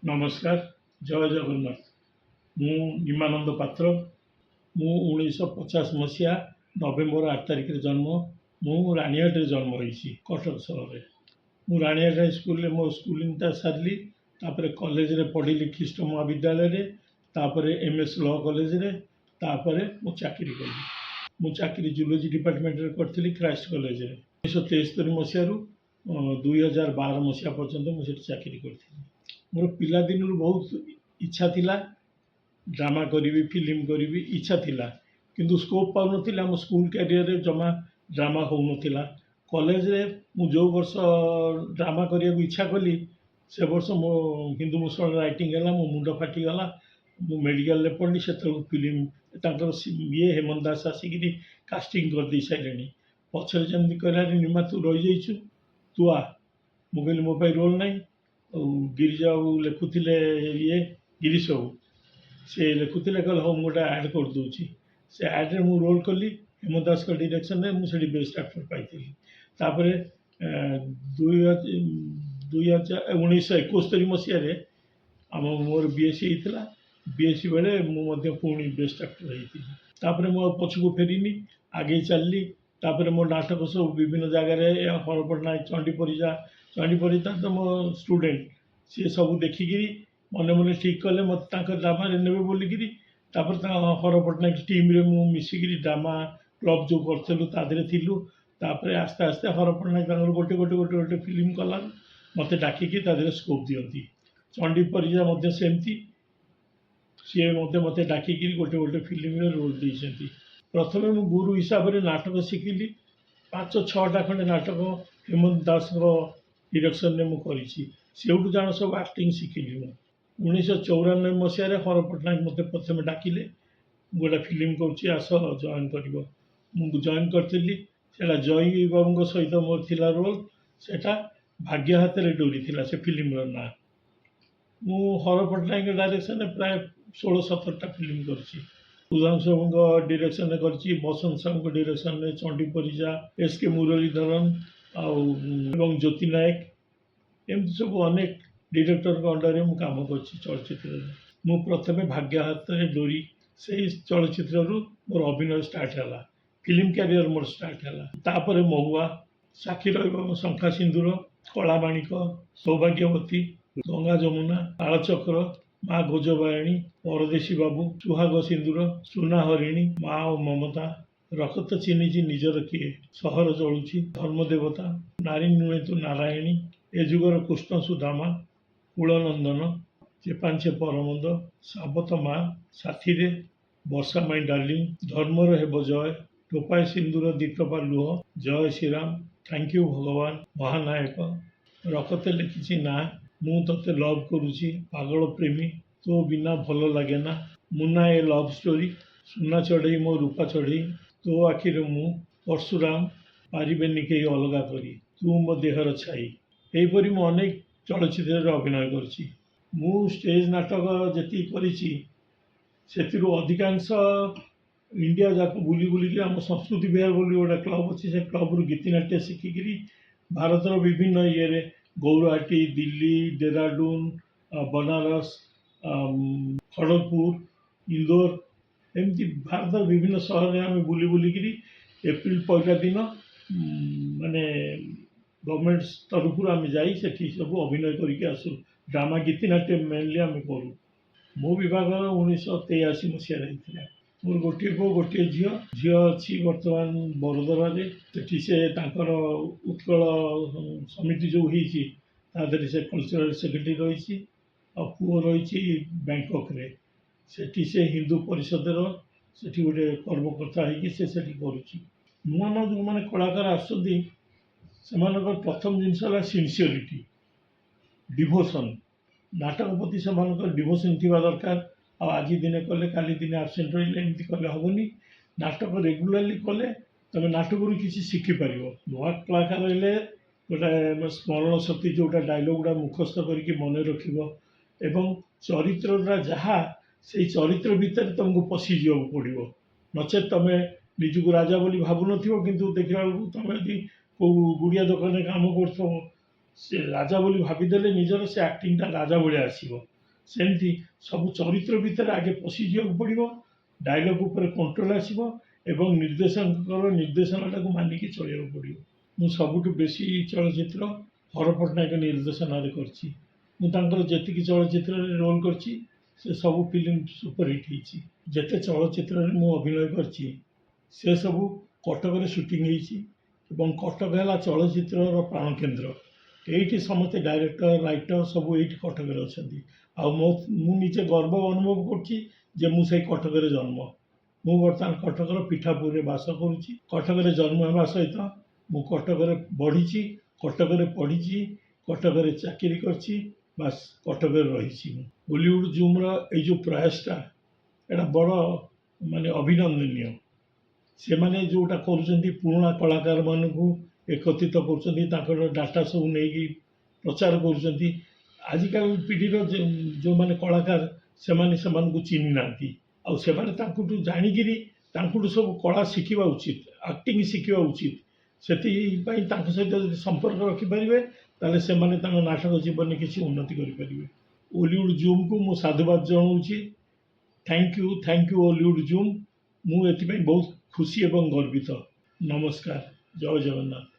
नमस्कार जय जगन्नाथ मु निमानंद पात्र मु 1950 मसीहा नवेम्बर 8 तारिख जन्म मु रानीहाट जन्म होइछि कटक सहर में मु रानीहाट स्कूल में मो स्कूलिंग सारली तापर कॉलेज रे पढ़ी ख्रीष्ट महाविद्यालय रे तापर एमएस लॉ कॉलेज रे तापर मु चाकरी कली मु चाकरी जूलॉजी डिपार्टमेंट रे करथिली क्राइस्ट कॉलेज रे 1973 मसीहा रु 2012 मसीहा पर्यंत मु सेठी चाकरी करथिली मोर पिला दिन बहुत इच्छा थिला ड्रामा करी फिल्म करी इच्छा थिला किंतु स्कोप पाउ नथिला हम स्कूल कैरियर रे जमा ड्रामा हो नथिला कॉलेज रे मु जो वर्ष ड्रामा करिया इच्छा कली से वर्ष मो हिंदू मुसलमान राइटिंग है मो मुंड फाटी गला मु मेडिकल रे पढ़ली से फिल्म तांकर ये हेमंत दास आसिक कास्टिंग कर दी सारे पछरे जमी कहला निमा तू रही जाइछु तू आ मु कहली मो रोल नहीं गिरिजा लिखुले ये गिरीश बाबू से लिखुले कल हाँ मुझे आड कर दूसरी से आड्रे मु रोल कली हेमंत दास डायरेक्शन में मुझे बेस्ट एक्टर पाई दुई हजार 1971 मसीह आम मोर बीएससी होता बीएससी बेले मुझे पुणी बेस्ट एक्टर होती मो पछक फेरिनी आगे चलली मो नाटक सब विभिन्न जगह हर पट्टनायक चंडी परिजा तो मो स्टूडेंट सी सब देखिकी मन मन ठीक कले मत ड्रामा ने बोलिकी हर पट्टनायक टीम रे मु मिसिकी ड्रामा क्लब जो करूँ थिलु आस्ते आस्ते हर पट्टनायक गोटे गोटे गोटे गोटे फिल्म कला मत डाकिकी स्कोप दियंती चंडी परिजा सेमती सी मत डाकिकी गोटे गोटे फिल्म रोल देती प्रथम मु गुरु हिसाब से नाटक शिखिली 5-6टा खंडे नाटक हेमंत दास डिरेक्शन में मुझे सेठू जान सब आक्टिंग शिखिली मु 1994 मसीह हर पट्टनायक मत प्रथम डाकिले गोटे फिल्म करस जॉइन कर जॉइन करी जय बाबू सहित मोर थिला रोल सेटा भाग्य हाथ में डोरी थिला से फिल्म ना मु हर पट्टनायक डायरेक्शन प्राय 16-17टा फिल्म कर सुधांशु डिरेक्शन में कर बसंत साहू डिरेक्शन में चंडी परिजा एसके मुरलीधरन आउ ज्योति नायक एमती सब अनेक डिरेक्टर अंडर में काम कर चलचित्र मु प्रथम भाग्य हाथ में डोरी से चलचित्र मोर अभिनय स्टार्ट है फिल्म कैरियर मोर स्टार्ट है महुआ साक्षी रही शंखा सिंदूर कलामाणिक सौभाग्यवती गंगा जमुना तालचक्र माँ गोजबायणी परदेशी बाबू सुहाग सिंदूर सुना हरिणी माँ और ममता रक्त चिन्हिची निजर किए सहर जलुची धर्मदेवता नारी नुहे तु नारायणी ए जुगर कृष्ण सुदामा कुलनंदन चेपांचे परमंद साबत माँ साथी रे वर्षा माई डार्लिंग धर्मर हेब जय टोपाए सिंदूर दीटपा लुह जय श्रीराम थैंक यू भगवान महानायक रकते लिखी ना मु ते लव करुची पागल प्रेमी तो बिना भल लगे ना मुना ए लव स्टोरी सुना चढ़ई मो रूपा चढ़ई तो आखिर मु परशुराम पारिबेनि कई अलगा करी तू मो देहर छाई यहीपरि मु अनेक चलचित्र अभिनय करछि मु स्टेज नाटक जी करी अधिकांश इंडिया जाक बुली बुलिक आम संस्कृति विहार बोली गोटे क्लब अच्छी से क्लब रु गीतिनाट्य शिखिकी भारतर विभिन्न ये गौरहाटी दिल्ली डेहराडून बनारस खड़गपुर इंदौर एमती भारत विभिन्न सहर में आम बुली बुलिक एप्रिल 1 दिन माने गवर्नमेंट तरफ आम जाई सब अभिनय करके आसू ड्रामा गीतिनाट्य मेनली आम करूँ मो विभाग 1983 मसीह मोर गोटे पु गोटे झी झी अच्छी बर्तमान बड़ोदरा से उत्कल समिति जो होती से कल्चरल सेक्रेटरी रही पुओ रही बैंकक रे से हिंदू परिषद से गोटे कर्मकर्ता हो नुआ जो मैंने कलाकार आसती से प्रथम जिनस सिनसीयरिटी डिवोशन नाटक प्रति से डिवोशन थी दरकार आज दिने कले काली दिने आबसेंट रही एमती कले हेनी नाटक रेगुलाली कले तुम नाटक किसी शिखिपार नुआ कलाकार रही गोटे स्मरण शक्ति जोटा डायलग गुड़ा मुखस्थ करके मन रख चरित्र जहाँ से चरित्र भितर तुमको पशि जा पड़ो नचे तुम निजक राजा बोली भावु न कि देखा तुम यदि कौ गुड़िया दुकान काम कर ସେ ରାଜା ବୋଲି ଭାବିଦେଲେ ନିଜର ସେ ଆକ୍ଟିଂଟା ରାଜା ଭଳିଆ ଆସିବ। ସେମିତି ସବୁ ଚରିତ୍ର ଭିତରେ ଆଗେ ପଶିଯିବାକୁ ପଡ଼ିବ, ଡାଇଲଗ୍ ଉପରେ କଣ୍ଟ୍ରୋଲ୍ ଆସିବ ଏବଂ ନିର୍ଦ୍ଦେଶକଙ୍କର ନିର୍ଦ୍ଦେଶନାଟାକୁ ମାନିକି ଚଳିବାକୁ ପଡ଼ିବ। ମୁଁ ସବୁଠୁ ବେଶୀ ଚଳଚ୍ଚିତ୍ର ହର ପଟ୍ଟନାୟକ ନିର୍ଦ୍ଦେଶନାରେ କରିଛି। ମୁଁ ତାଙ୍କର ଯେତିକି ଚଳଚ୍ଚିତ୍ରରେ ରୋଲ୍ କରିଛି ସେ ସବୁ ଫିଲ୍ମ ସୁପରହିଟ୍ ହେଇଛି। ଯେତେ ଚଳଚ୍ଚିତ୍ରରେ ମୁଁ ଅଭିନୟ କରିଛି ସେସବୁ କଟକରେ ସୁଟିଂ ହେଇଛି ଏବଂ କଟକ ହେଲା ଚଳଚ୍ଚିତ୍ରର ପ୍ରାଣକେନ୍ଦ୍ର। ଏଇଠି ସମସ୍ତେ ଡାଇରେକ୍ଟର ରାଇଟର ସବୁ ଏଇଠି କଟକରେ ଅଛନ୍ତି। ଆଉ ମୁଁ ନିଜେ ଗର୍ବ ଅନୁଭବ କରୁଛି ଯେ ମୁଁ ସେଇ କଟକରେ ଜନ୍ମ। ମୁଁ ବର୍ତ୍ତମାନ କଟକର ପିଠାପୁରରେ ବାସ କରୁଛି। କଟକରେ ଜନ୍ମ ହେବା ସହିତ ମୁଁ କଟକରେ ବଢ଼ିଛି, କଟକରେ ପଢ଼ିଛି, କଟକରେ ଚାକିରି କରିଛି, ବାସ୍ କଟକରେ ରହିଛି। ବଲିଉଡ଼ ଜୁମ୍ର ଏଇ ଯେଉଁ ପ୍ରୟାସଟା ଏଇଟା ବଡ଼ ଅଭିନନ୍ଦନୀୟ। ସେମାନେ ଯେଉଁଟା କରୁଛନ୍ତି ପୁରୁଣା କଳାକାରମାନଙ୍କୁ ଏକତ୍ରିତ କରୁଛନ୍ତି, ତାଙ୍କର ଡାଟା ସବୁ ନେଇକି ପ୍ରଚାର କରୁଛନ୍ତି। ଆଜିକାଲି ପିଢ଼ିର ଯେଉଁମାନେ କଳାକାର ସେମାନେ ସେମାନଙ୍କୁ ଚିହ୍ନି ନାହାନ୍ତି। ଆଉ ସେମାନେ ତାଙ୍କଠୁ ଜାଣିକିରି ତାଙ୍କଠୁ ସବୁ କଳା ଶିଖିବା ଉଚିତ, ଆକ୍ଟିଂ ଶିଖିବା ଉଚିତ। ସେଥିପାଇଁ ତାଙ୍କ ସହିତ ଯଦି ସମ୍ପର୍କ ରଖିପାରିବେ ତାହେଲେ ସେମାନେ ତାଙ୍କ ନାଟକ ଜୀବନରେ କିଛି ଉନ୍ନତି କରିପାରିବେ। ଓଲିଉଡ଼ ଜୁମ୍କୁ ମୁଁ ସାଧୁବାଦ ଜଣାଉଛି। Thank you Ollywood Zoom. ମୁଁ ଏଥିପାଇଁ ବହୁତ ଖୁସି ଏବଂ ଗର୍ବିତ। ନମସ୍କାର, ଜୟ ଜଗନ୍ନାଥ।